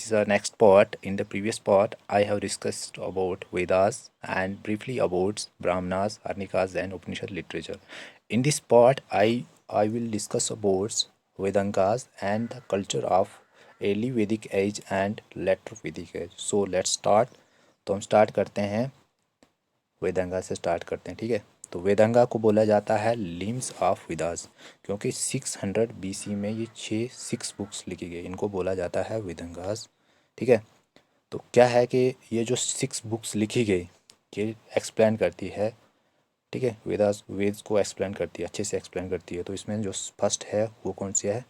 is our next part. In the previous part, I have discussed about Vedas and briefly about Brahmanas, Arnikas, and Upanishad literature. In this part, I will discuss about Vedangas and the culture of early Vedic age and later Vedic age. So let's start. तो हम start करते हैं, वेदांगा से start करते हैं, ठीक है। तो वेदांगा को बोला जाता है लिम्स ऑफ विदास, क्योंकि 600 बीसी में ये सिक्स बुक्स लिखी गई, इनको बोला जाता है वेदांगास, ठीक है। तो क्या है कि ये जो सिक्स बुक्स लिखी गई ये एक्सप्लेन करती है, ठीक है, वेदास वेद्स को एक्सप्लेन करती है, अच्छे से एक्सप्लेन करती है। तो इसमें जो फर्स्ट है वो कौन सी है,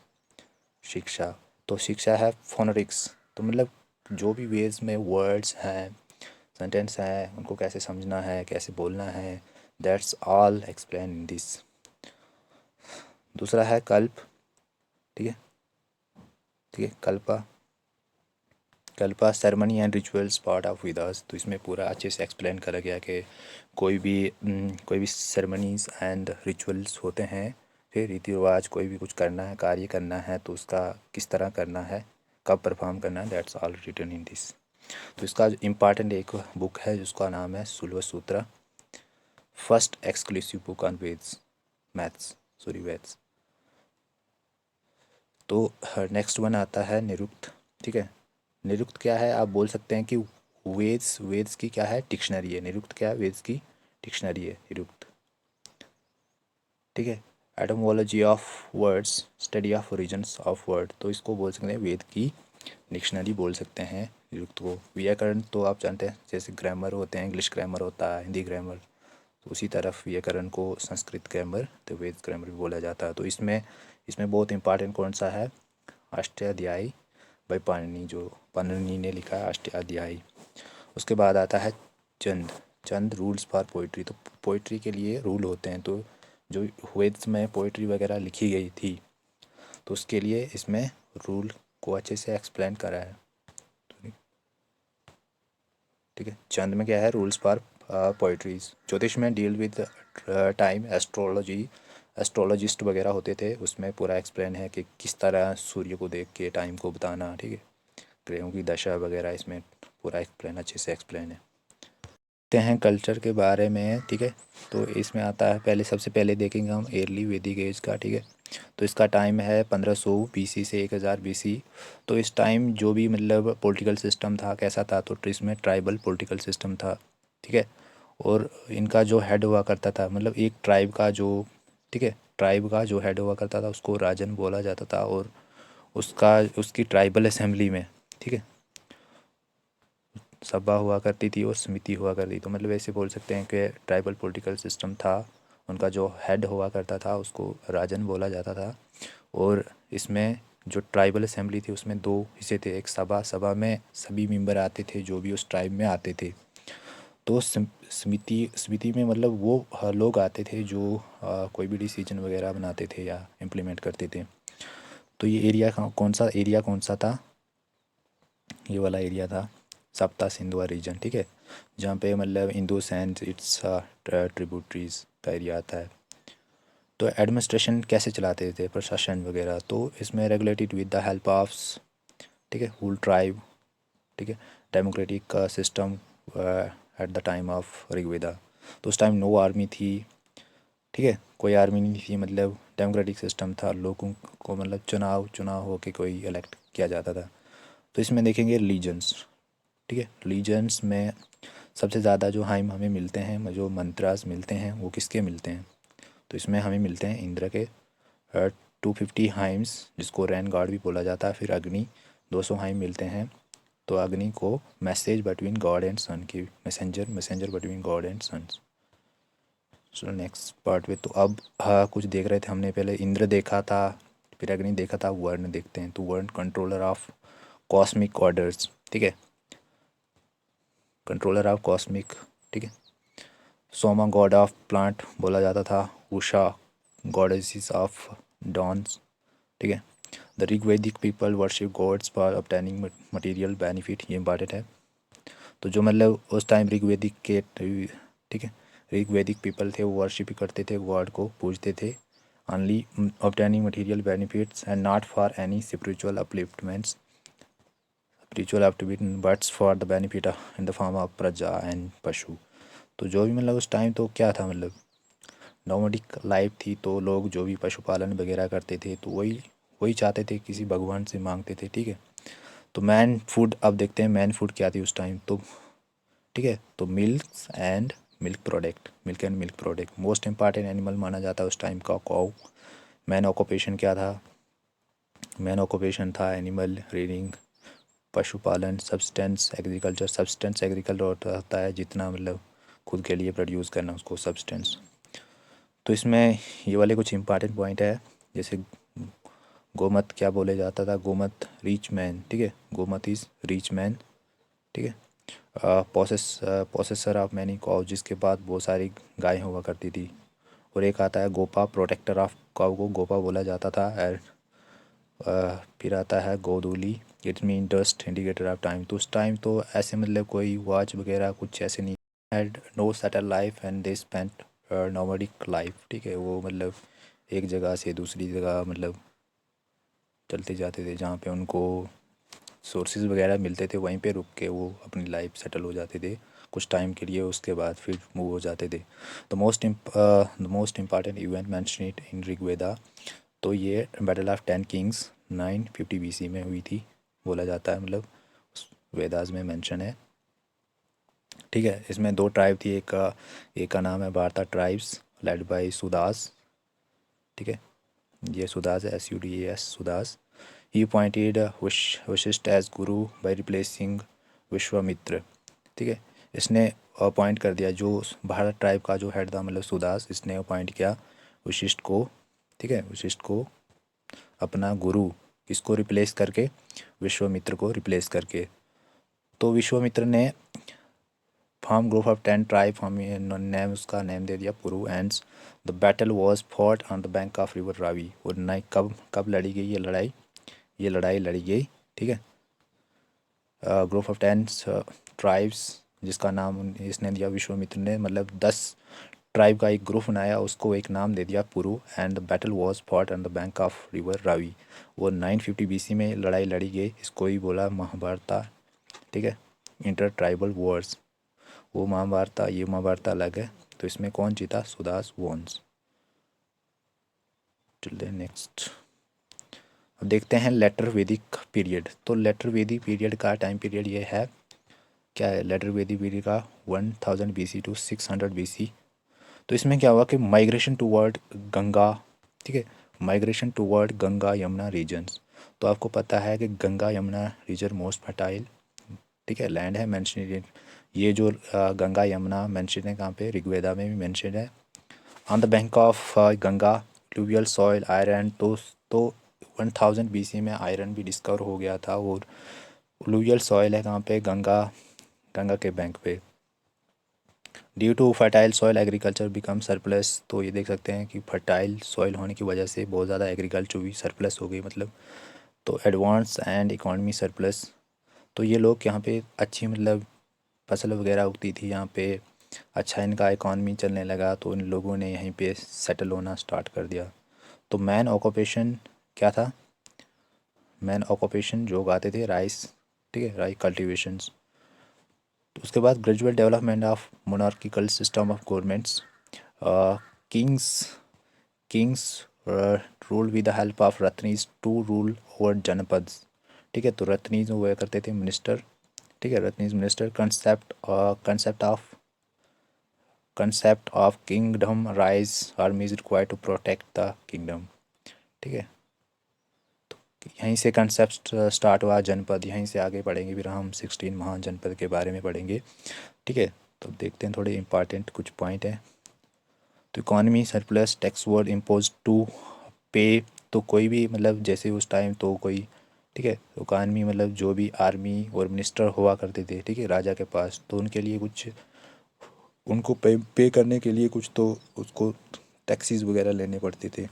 शिक्षा। तो शिक्षा है फोनेटिक्स, तो मतलब जो भी वेद्स में वर्ड्स हैं, सेंटेंस है, उनको कैसे समझना है, कैसे बोलना है, that's all explain in this. दूसरा है कल्प, ठीक है, ठीक है, Kalpa, Kalpa ceremony and rituals part of Vedas. तो इसमें पूरा अच्छे से एक्सप्लेन करा गया कि कोई भी सेरेमनीज एंड रिचुअल्स होते हैं, फिर रीति रिवाज, कोई भी कुछ करना है, कार्य करना है, तो उसका किस तरह करना है, कब परफॉर्म करना है, that's all written in this. तो इसका इम्पॉर्टेंट एक बुक है जिसका नाम है Sulva Sutra, first exclusive book on Vedas, maths, sorry Vedas. तो नेक्स्ट वन आता है निरुक्त, ठीक है। निरुक्त क्या है, आप बोल सकते हैं कि वेद्स, वेद्स की क्या है, डिक्शनरी है। निरुक्त क्या है, वेद्स की डिक्शनरी है निरुक्त, ठीक है। Etymology of words, study of origins of word, तो इसको बोल सकते हैं वेद की डिक्शनरी बोल सकते हैं निरुक्त को। व्याकरण तो आप जानते हैं, जैसे ग्रामर होते हैं, इंग्लिश ग्रामर होता है, हिंदी ग्रामर, तो उसी तरफ व्याकरण को संस्कृत ग्रामर, तो वेद ग्रामर भी बोला जाता है। तो इसमें इसमें बहुत इंपॉर्टेंट कौन सा है, अष्टाध्यायी भाई पाणिनि, जो पाणिनि ने लिखा है अष्टाध्यायी। उसके बाद आता है चंद, चंद रूल्स फॉर पोइट्री, तो पोइट्री के लिए रूल होते हैं। तो जो वेद्स में पोइट्री वगैरह लिखी गई थी, तो उसके लिए इसमें रूल को अच्छे से एक्सप्लेन करा है, ठीक है। चंद में क्या है, रूल्स फॉर पोइट्रीज। ज्योतिष में deal with time, astrology, astrologist वगैरह होते थे, उसमें पूरा एक्सप्लेन है कि किस तरह सूर्य को देख के टाइम को बताना, ठीक है, ग्रहों की दशा वगैरह, इसमें पूरा एक्सप्लेन, अच्छे से एक्सप्लेन है। देखते हैं कल्चर के बारे में, ठीक है। तो इसमें आता है, पहले सबसे पहले देखेंगे हम एर्ली वैदिक एज का, ठीक है। तो इसका टाइम है 1500 बीसी से 1000 बीसी। तो इस टाइम जो भी मतलब पॉलिटिकल सिस्टम था कैसा था, तो इसमें ट्राइबल पॉलिटिकल सिस्टम था, ठीक है। और इनका जो हेड हुआ करता था, मतलब एक ट्राइब का जो, ठीक है, ट्राइब का जो हेड हुआ करता था उसको राजन बोला जाता था, और उसका उसकी ट्राइबल असेंबली में, ठीक है, सभा हुआ करती थी और समिति हुआ करती। तो मतलब ऐसे बोल सकते हैं कि ट्राइबल पॉलिटिकल सिस्टम था, उनका जो हेड हुआ करता था उसको राजन बोला जाता था। और इसमें जो ट्राइबल असेंबली थी उसमें दो हिस्से थे, एक सभा, सभा में सभी मेंबर आते थे जो भी उस ट्राइब में आते थे। तो समिति, समिति में मतलब वो लोग आते थे जो कोई भी डिसीजन वगैरह बनाते थे या इम्प्लीमेंट करते थे। तो ये एरिया कौन सा एरिया, कौन सा था, ये वाला एरिया था सप्ता सिंधुआ रीजन, ठीक है, जहाँ पे मतलब इंडस एंड इट्स ट्रिब्यूटरीज का एरिया आता है। तो एडमिनिस्ट्रेशन कैसे चलाते थे, प्रशासन वगैरह, तो इसमें regulated with the help of, ठीक है, होल ट्राइब, ठीक है, डेमोक्रेटिक का system at the time of Rigveda. तो उस टाइम नो आर्मी थी, ठीक है, कोई आर्मी नहीं थी, मतलब डेमोक्रेटिक सिस्टम था, लोगों को मतलब चुनाव चुनाव होके कोई इलेक्ट किया जाता था। तो इसमें देखेंगे रिलीजन्स, ठीक है, रिलीजन्स में सबसे ज़्यादा जो हाइम हमें मिलते हैं, जो मंत्रास मिलते हैं, वो किसके मिलते हैं, तो इसमें हमें मिलते हैं इंद्र के 250 हाइम्स, जिसको रैन गार्ड भी बोला जाता है। फिर अग्नि 200 हाइम मिलते हैं, तो अग्नि को message between god and son की, messenger, messenger between god and sons. So next part में तो अब कुछ देख रहे थे हमने, पहले इंद्र देखा था, फिर अग्नि देखा था, वर्ण देखते हैं। तो वर्ण कंट्रोलर ऑफ कॉस्मिक ऑर्डर्स, ठीक है, कंट्रोलर ऑफ कॉस्मिक, ठीक है। सोमा गॉड ऑफ प्लांट बोला जाता था, उषा गॉडेसिस ऑफ डॉन्स, ठीक है। The Rigvedic people worship gods for obtaining material benefit, ये इंपॉर्टेंट है। तो जो मतलब उस टाइम ऋग्वेदिक के, ठीक है, ऋग्वेदिक पीपल थे वो वर्शिप करते थे, गॉड को पूजते थे, only obtaining material benefits and not for any spiritual upliftments, ritual have to be buts for the benefit in the form of praja and pashu. तो जो भी मतलब उस टाइम तो क्या था, मतलब नॉर्मलिक लाइफ थी, तो लोग जो भी पशुपालन वगैरह करते थे तो वही वही चाहते थे, किसी भगवान से मांगते थे, ठीक है। तो मैन फूड, अब देखते हैं मैन फूड क्या थी उस टाइम तो, ठीक है। तो milk and milk product most important animal माना जाता है उस टाइम का काऊ। मैन ऑक्यूपेशन क्या था? मैन ऑक्यूपेशन था एनिमल रीडिंग, पशुपालन, सब्सटेंस एग्रीकल्चर होता है जितना मतलब खुद के लिए प्रोड्यूस करना उसको सब्सटेंस। तो इसमें ये वाले कुछ इंपॉर्टेंट पॉइंट है, जैसे गोमत क्या बोले जाता था, गोमत रिच मैन, ठीक है, गोमत इज़ रिच मैन, ठीक है। पोसेसर ऑफ मैनी काउ, जिसके बाद बहुत सारी गायें हुआ करती थी। और एक आता है गोपा, प्रोटेक्टर ऑफ काउ को गोपा बोला जाता था। एंड फिर आता है godhuli, it mean dust indicator of time. तो उस टाइम तो ऐसे मतलब कोई वॉच वगैरह कुछ ऐसे नहीं, had no settle life and they spent नॉर्मलिक लाइफ, ठीक है। वो मतलब एक जगह से दूसरी जगह मतलब चलते जाते थे, जहाँ पे उनको सोर्सेज वगैरह मिलते थे वहीं पे रुक के वो अपनी लाइफ सेटल हो जाते थे कुछ टाइम के लिए, उसके बाद फिर मूव हो जाते थे। The most important event mentioned in Rigveda, तो ये बैटल ऑफ 10 किंग्स 950 BC में हुई थी बोला जाता है, मतलब वेदास में मेंशन है, ठीक है। इसमें दो ट्राइब थी, एक का नाम है वार्ता ट्राइब्स लेड बाय सुदास, ठीक है। ये सुदास है, SUDAS Sudas. He appointed Vashishtha as guru by replacing Vishwamitra, ठीक है। इसने अपॉइंट कर दिया जो भारत ट्राइब का जो हेड था, मतलब सुदास, इसने अपॉइंट किया वशिष्ठ को, ठीक है, वशिष्ठ को अपना गुरु, किसको रिप्लेस करके? विश्वामित्र को रिप्लेस करके। तो विश्वामित्र ने form group of 10 tribe, name उसका नेम दे दिया Puru. Ends the battle was fought on the bank of river Ravi. और नाइट कब कब लड़ी गई ये लड़ाई? ये लड़ाई लड़ी गई, ठीक है, ग्रुप ऑफ 10 ट्राइब्स, जिसका नाम इसने दिया विश्वामित्र ने, मतलब 10 ट्राइब का एक ग्रुप बनाया, उसको एक नाम दे दिया Puru. And the battle was fought on the bank of river Ravi. वो 950 BC में लड़ाई लड़ी गई, इसको ही बोला महाभारत, ठीक है, इंटर ट्राइबल वॉर्स। वो महाभारत, ये महाभारत अलग है। तो इसमें कौन जीता? सुदास वॉन्स। चलिए नेक्स्ट, अब देखते हैं लेटर वैदिक पीरियड। तो लेटर वैदिक पीरियड का टाइम पीरियड ये है, क्या है लेटर वैदिक पीरियड का? 1000 BC टू 600 BC। तो इसमें क्या हुआ कि माइग्रेशन टूवर्ड गंगा, ठीक है, migration toward Ganga Yamuna regions. तो आपको पता है कि Ganga Yamuna region most fertile, ठीक है, लैंड है। मेंशन ये जो गंगा यमुना मेंशन है कहाँ पे? ऋग्वेदा में भी मेंशन है। On the bank of Ganga fluvial soil iron, तो 1000 BC में आयरन भी डिस्कवर हो गया था। और फ्लूवियल सॉइल है कहाँ पे? गंगा, गंगा के बैंक पे। Due to fertile soil agriculture become surplus. तो ये देख सकते हैं कि फर्टाइल सॉइल होने की वजह से बहुत ज़्यादा एग्रीकल्चर भी सरप्लस हो गई, मतलब। तो एडवांस एंड इकॉनमी सरप्लस, तो ये लोग यहाँ पे अच्छी मतलब फसल वगैरह उगती थी यहाँ पे, अच्छा इनका इकॉनमी चलने लगा, तो इन लोगों ने यहीं पे सेटल होना स्टार्ट कर दिया। तो मैन ऑक्यूपेशन क्या था? मैन ऑक्यूपेशन जो उगाते थे राइस, ठीक है, राइस कल्टिवेशंस। तो उसके बाद gradual development of monarchical system of governments, kings kings rule with the help of ratnis to rule over janapads, ठीक है। तो रत्नीज हुआ करते थे मिनिस्टर, ठीक है, ratnis minister. Concept of kingdom rise, army is required to protect the kingdom, ठीक है। यहीं से कंसेप्ट स्टार्ट हुआ जनपद, यहीं से आगे पढ़ेंगे, फिर हम 16 महान जनपद के बारे में पढ़ेंगे, ठीक है। तो देखते हैं थोड़े इंपॉर्टेंट कुछ पॉइंट हैं। तो economy surplus, tax were impose to pay. तो कोई भी मतलब जैसे उस टाइम तो कोई, ठीक है, तो इकॉनमी मतलब जो भी आर्मी और मिनिस्टर हुआ करते थे, ठीक है, राजा के पास, तो उनके लिए कुछ, उनको पे करने के लिए कुछ तो उसको टैक्सीज वगैरह लेने पड़ते थे।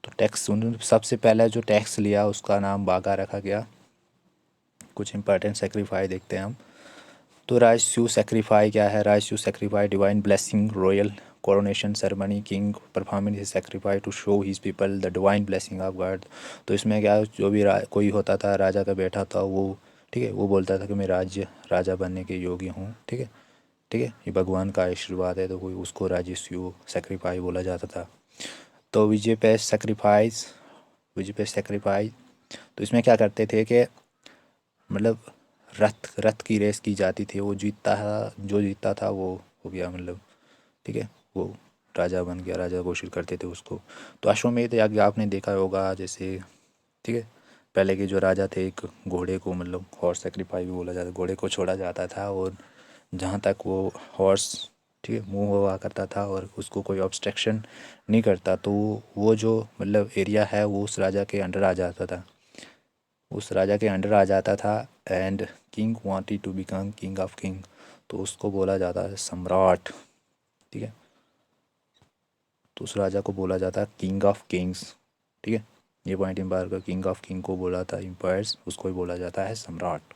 तो टैक्स, उन्होंने सबसे पहले जो टैक्स लिया उसका नाम बागा रखा गया। कुछ इंपॉर्टेंट सेक्रीफाई देखते हैं हम। तो राजस्यू सेक्रीफाई क्या है? Rajasuya sacrifice divine blessing, royal coronation ceremony, king performing his sacrifice to show his people the divine blessing of god. तो इसमें क्या, जो भी कोई होता था, राजा का बेटा था, वो ठीक है। वो बोलता था कि मैं राजा बनने के योग्य हूँ। ठीक है, ठीक है, ये भगवान का आशीर्वाद है, तो कोई उसको राजस्व सेक्रीफाइस बोला जाता था। तो विजय पे सेक्रीफाइस, विजय पे सेक्रीफाइस, तो इसमें क्या करते थे कि मतलब रथ रथ की रेस की जाती थी, वो जीतता था, जो जीतता था वो हो गया, मतलब ठीक है, वो राजा बन गया, राजा घोषित करते थे उसको। तो अश्वमेध यज्ञ आपने देखा होगा, जैसे ठीक है, पहले के जो राजा थे एक घोड़े को, मतलब हॉर्स सेक्रीफाइस भी बोला जाता, घोड़े को छोड़ा जाता था, और जहाँ तक वो हॉर्स ठीक है मूव हुआ करता था और उसको कोई ऑब्स्ट्रक्शन नहीं करता, तो वो जो मतलब एरिया है वो उस राजा के अंडर आ जाता था, उस राजा के अंडर आ जाता था। And king wanted to become king of king, तो उसको बोला जाता है सम्राट। ठीक है, तो उस राजा को बोला जाता है किंग ऑफ किंग्स। ठीक है, ये पॉइंट एम्पायर का, किंग ऑफ किंग को बोला था एम्पायर्स, उसको ही बोला जाता है सम्राट।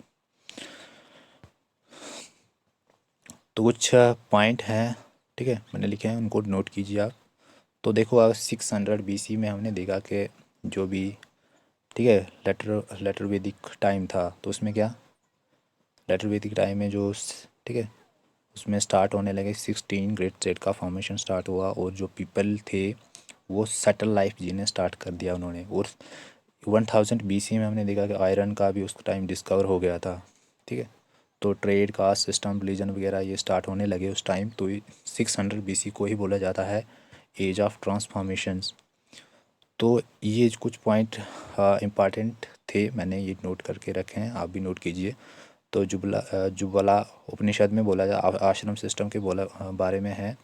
तो कुछ पॉइंट हैं, ठीक है, मैंने लिखे हैं, उनको नोट कीजिए आप। तो देखो, अगर 600 BC में हमने देखा कि जो भी ठीक है लेटर वैदिक टाइम था, तो उसमें क्या, लेटर वैदिक टाइम में जो ठीक है उसमें स्टार्ट होने लगे 16 ग्रेट स्टेट का फॉर्मेशन स्टार्ट हुआ, और जो पीपल थे वो सेटल लाइफ जीने स्टार्ट कर दिया उन्होंने। और 1000 BC में हमने देखा कि आयरन का भी उस टाइम डिस्कवर हो गया था। ठीक है, तो ट्रेड कास्ट सिस्टम रिलीजन वगैरह ये स्टार्ट होने लगे उस टाइम। तो 600 BC को ही बोला जाता है एज ऑफ ट्रांसफॉर्मेशंस। तो ये कुछ पॉइंट इम्पॉर्टेंट थे, मैंने ये नोट करके रखे हैं, आप भी नोट कीजिए। तो जुबला उपनिषद में बोला जा आश्रम सिस्टम के बारे में है।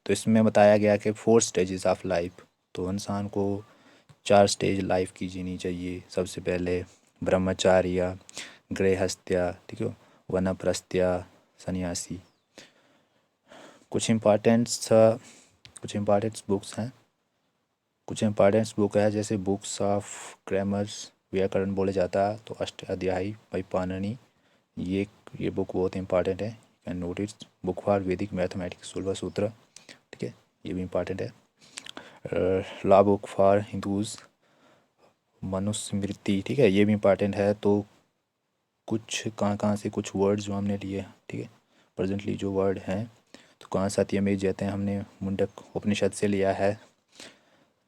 तो इसमें बताया गया कि 4 स्टेजेस ऑफ लाइफ, तो इंसान को 4 स्टेज लाइफ की जीनी चाहिए। सबसे पहले ब्रह्मचार्य, गृहस्थ्या, ठीक है, वनप्रस्थ्या, सन्यासी। कुछ इम्पॉर्टेंट्स कुछ इम्पॉर्टेंट्स बुक्स हैं, कुछ इम्पॉर्टेंट्स बुक है, जैसे बुक्स ऑफ ग्रामर्स, व्याकरण बोले जाता है, तो अष्टाध्यायी बाई पाणिनि, ये बुक बहुत इंपॉर्टेंट है, can note it. Book for वैदिक मैथमेटिक्स, सुलभ सूत्र, ठीक है, ये भी इंपॉर्टेंट है। Law book for Hindus, Manusmriti, ठीक है, ये भी इंपॉर्टेंट है। तो कुछ कहाँ कहाँ से कुछ वर्ड्स जो हमने लिए, ठीक है, प्रेजेंटली जो वर्ड हैं, तो कहाँ सत्यमेव जयते हमने मुंडक उपनिषद से लिया है।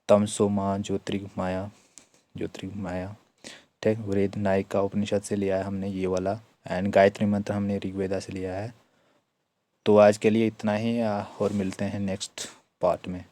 तमसो माँ ज्योतिर्गमाया, ज्योतिर्गमाया, ठीक, वेद नायक का उपनिषद से लिया है हमने ये वाला। एंड गायत्री मंत्र हमने ऋग्वेदा से लिया है। तो आज के लिए इतना ही, और मिलते हैं नेक्स्ट पार्ट में।